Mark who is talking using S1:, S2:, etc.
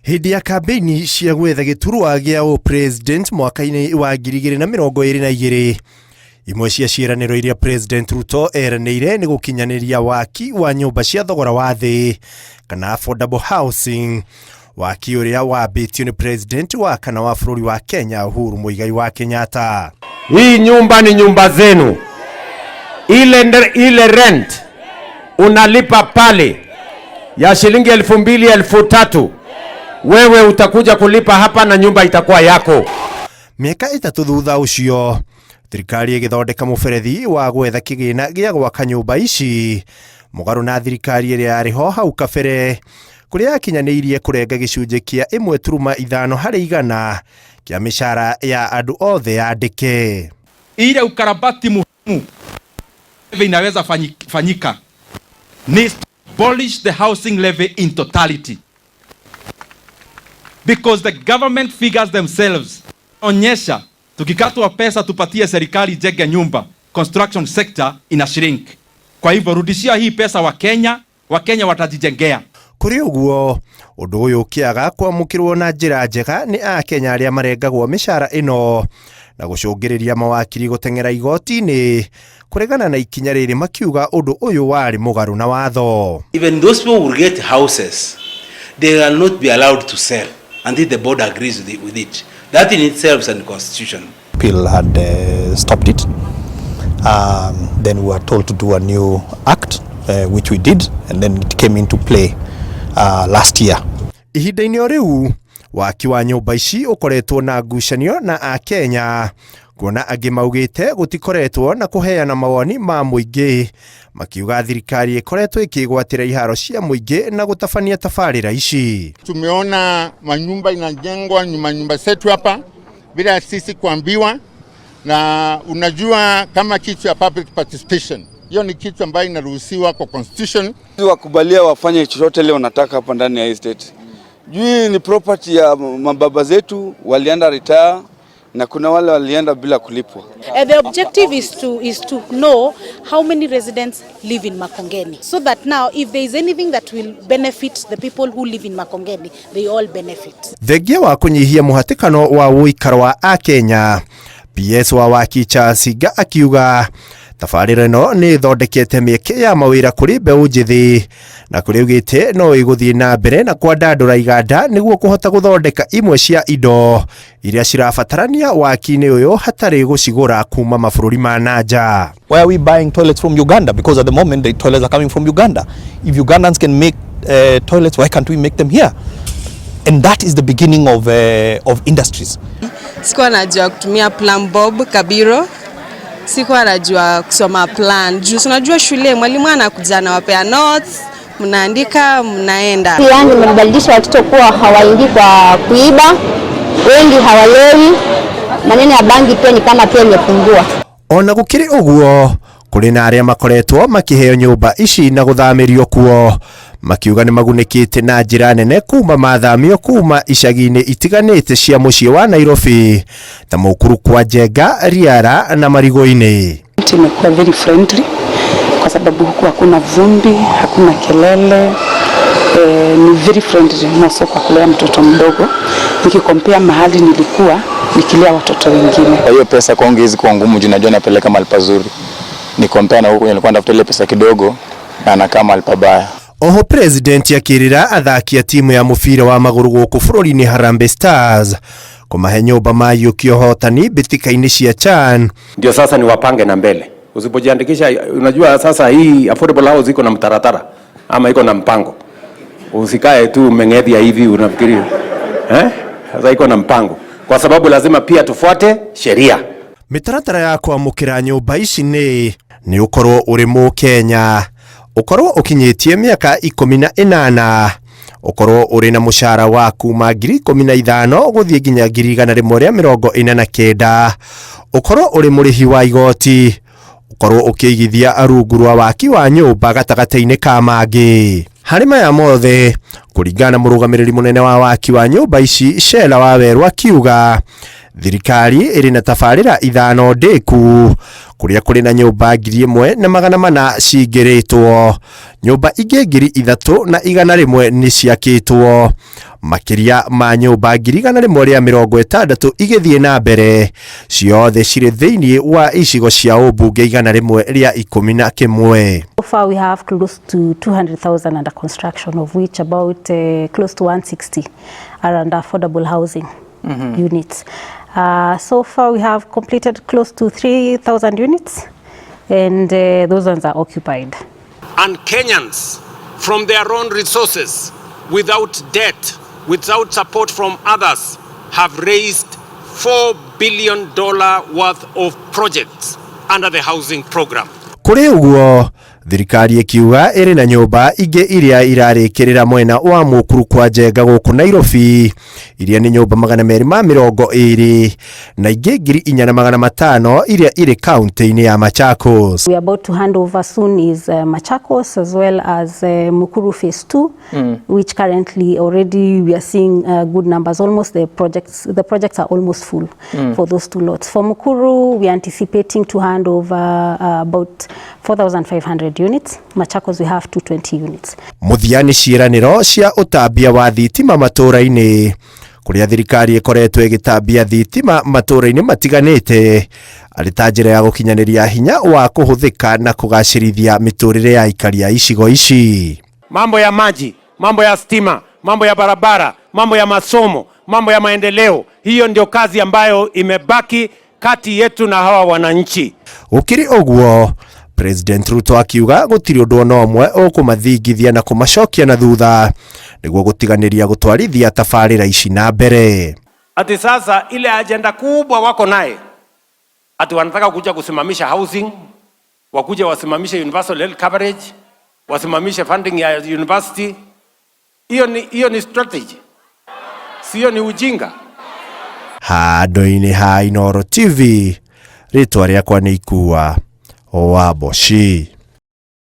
S1: Hindi ya kampeni cia gwetha giturwa gia president mwaka-ini wa 2022 imwe cia ciĩranĩro iria President Ruto eranĩire nĩ gũkinyaniria waki wa nyũmba cia thogora wa thĩ kana affordable housing, waki ũrĩa wambĩtio nĩ President wa kana wa bũrũri wa Kenya Uhuru Muigai wa Kenyatta.
S2: Hii nyumba ni nyumba zenu. Ile rent unalipa pale ya shilingi 2,000 3,000, wewe utakuja kulipa hapa na nyumba itakuwa yako.
S1: Miaka itatu thutha ucio, thirikari igithondeka muberethi wa gwetha kigina gia gwaka nyumba ici, mugaru na thirikari ĩrĩa yarĩho hau kabere, kuria yakinyanirie kurenga gicunjĩ kia 1.5 harĩ 100 kia mishara ya andu othe yandike.
S3: Ile ukarabati muhimu inaweza fanyika ni abolish the housing levy in totality, because the government figures themselves onyesha tukikatwa pesa tupatie serikali jenge nyumba, construction sector ina shrink. Kwa hivyo rudishia hii pesa Wakenya watajijengea.
S1: Kuri uguo undu uyu ukiaga kwamukirwo na njira njega ni Akenya aria marengagwo mishara ino na gucungiriria mawakiri gutengera igoti-ini kuregana na ikinya riri makiuga undu uyu wari mugaru na watho.
S4: Even those people will get houses, they will not be allowed to sell until the board agrees with it. That in itself is unconstitutional.
S5: People had stopped it. Then we were told to do a new act, which we did, and then it came into play last year.
S1: Ihinda-ini o riu waki wa nyumba ici ukoretwo na ngucanio na Akenya, kuona angi maugite gutikoretwo na kuheana mawoni ma muingi, makiuga thirikari ikoretwo ikigwatira iharo cia muingi na gutabania tabarira ici.
S6: Tumeona manyumba inajengwa nyumba zetu hapa bila sisi kuambiwa, na unajua kama kitu ya public participation, hiyo ni kitu ambayo inaruhusiwa kwa constitution.
S7: Wakubalia wafanye chochote leo nataka hapa ndani ya estate. Juu ni property ya mababa zetu, walienda retire na kuna wale walienda bila kulipwa.
S8: The objective is to know how many residents live in Makongeni, so that now if there is anything that will benefit the people who live in Makongeni, they all benefit. Thengia wa kunyihia muhatikano wa uikaro wa Akenya, PS wa waki Charles Nga akiuga tabarĩra ĩno nĩ thondekete mĩeke ya mawĩra kũrĩ mbeũ njĩthĩ na kũrĩ ugĩte no ĩgũthiĩ na mbere na kwandandũra iganda nĩguo kũhota gũthondeka imwe cia indo iria cirabatarania waki-inĩ ũyũ hatarĩ gũcigũra kuma mabũrũri ma nanja.
S5: Why are we buying toilets from Uganda? Because at the moment the toilets are coming from Uganda. If Ugandans can make toilets, why can't we make them here? And that is the beginning of industries.
S9: Sikuwa najua kutumia plan Bob Kabiro. Sikuwa najua kusoma plan. Juu unajua shule mwalimu anakuja na wapea notes, mnaandika, mnaenda.
S10: Yani mbadilisha watoto kuwa hawaingii kwa kuiba, wengi hawalewi, maneno ya bangi pia ni kama pia imepungua.
S1: Ona gukiri uguo kuri na aria makoretwo makiheo nyumba ici na guthamirio kuo, makiuga ni magunikite na njira nene kuma mathamio kuma icagi-ini itiganite cia mucii wa Nairobi ta Mukuru kwa Njenga, Riara na Marigo-ini.
S11: Imekuwa very friendly kwa sababu huku hakuna vumbi, hakuna kelele, ni very friendly hasa kwa kulea mtoto mdogo nikikompea mahali nilikuwa nikilea watoto wengine.
S7: Hiyo pesa kwangu hizi kwa ngumu juu najua napeleka mahali pazuri. Ni compare na huko nilikuwa ndafuta ile pesa kidogo na nakaa mahali pabaya.
S1: Oho President akirira athaki a timu ya mubira wa maguru guku bũrũri-inĩ Harambee Stars kumahe nyũmba mayũkia ũhotani mbĩtĩka-inĩ cia CHAN.
S2: Ndio sasa ni wapange na mbele. Usipojiandikisha, unajua sasa hii affordable house iko na mtaratara ama iko na mpango. Usikae tu mengedhia hivi unafikiria. Sasa iko na mpango. Kwa sababu lazima pia tufuate sheria.
S1: Mitaratara ya kwamũkĩra nyũmba ici nĩ ukorwo uri Mũkenya, ukorwo ukinyitie miaka 18, ukorwo uri na mushara wa kuma 15,000 guthie nginya 149, ukorwo uri murihi wa igoti, ukorwo ukigithia arungu rwa waki wa nyumba gatagata-inĩ ka mangi. Harĩ maya mothe kuringana mũrũgamĩrĩri munene wa waki wa nyumba ici Shela Waweru akiuga Thirikari iri na tabarĩra ithano ndĩku kuria kuri na nyumba 1,400 ciingĩrĩtwo. Nyumba ingĩ 3,100 ni ciakĩtwo. Makiria ma nyumba 160 igĩthiĩ na mbere, ciothe cirĩ thĩinĩ wa icigo cia ũmbunge 111.
S12: So far we have close to 200,000 under construction, of which about close to 160 are under affordable housing units. So far we have completed close to 3,000 units, and those ones are occupied.
S13: And Kenyans, from their own resources, without debt, without support from others, have raised $4 billion worth of projects under the housing program.
S1: Kuri uguo, thirikari ikiuga iri na nyumba ingĩ iria irarĩkĩrĩra mwena wa Mũkuru kwa Njenga gũkũ Nairobi, iria ni nyumba 220 na ingĩ 4,500 iria iri kaunti-inĩ ya Machakos.
S12: We are about to hand over soon is Machakos, as well as Mukuru phase 2, which currently already we are seeing good numbers. Almost the projects are almost full for those two lots. For Mukuru, we are anticipating to hand over about 4,500 units. Machakos we have 220 units.
S1: Muthiani ciĩranĩro cia ũtambia wa thitima matũũra-inĩ, kuria thirikari ĩkoretwo ĩgĩtambia thitima matũũra-inĩ matiganĩte arĩ ta njĩra ya gũkinyanĩria hinya wa kũhũthĩka na kũgacĩrithia mĩtũrĩre ya aikari a icigo ici.
S2: Mambo ya maji, mambo ya stima, mambo ya barabara, mambo ya masomo, mambo ya maendeleo, hiyo ndio kazi ambayo imebaki kati yetu na hawa wananchi.
S1: Ukiri oguo, President Ruto akiuga gũtirĩ ũndũ ona ũmwe ũkũmathingithia na kũmacokia na thutha nĩguo gũtiganĩria gũtwarithia tabarĩra ici na mbere.
S2: Ati sasa ile agenda kubwa wako naye, ati wanataka kuja kusimamisha housing, wakuja wasimamishe universal health coverage, wasimamishe funding ya university. Hiyo ni strategy, sio ni ujinga.
S1: Handũ-inĩ ha Inooro TV, rĩtwa rĩakwa nĩ Ikua Waboshi.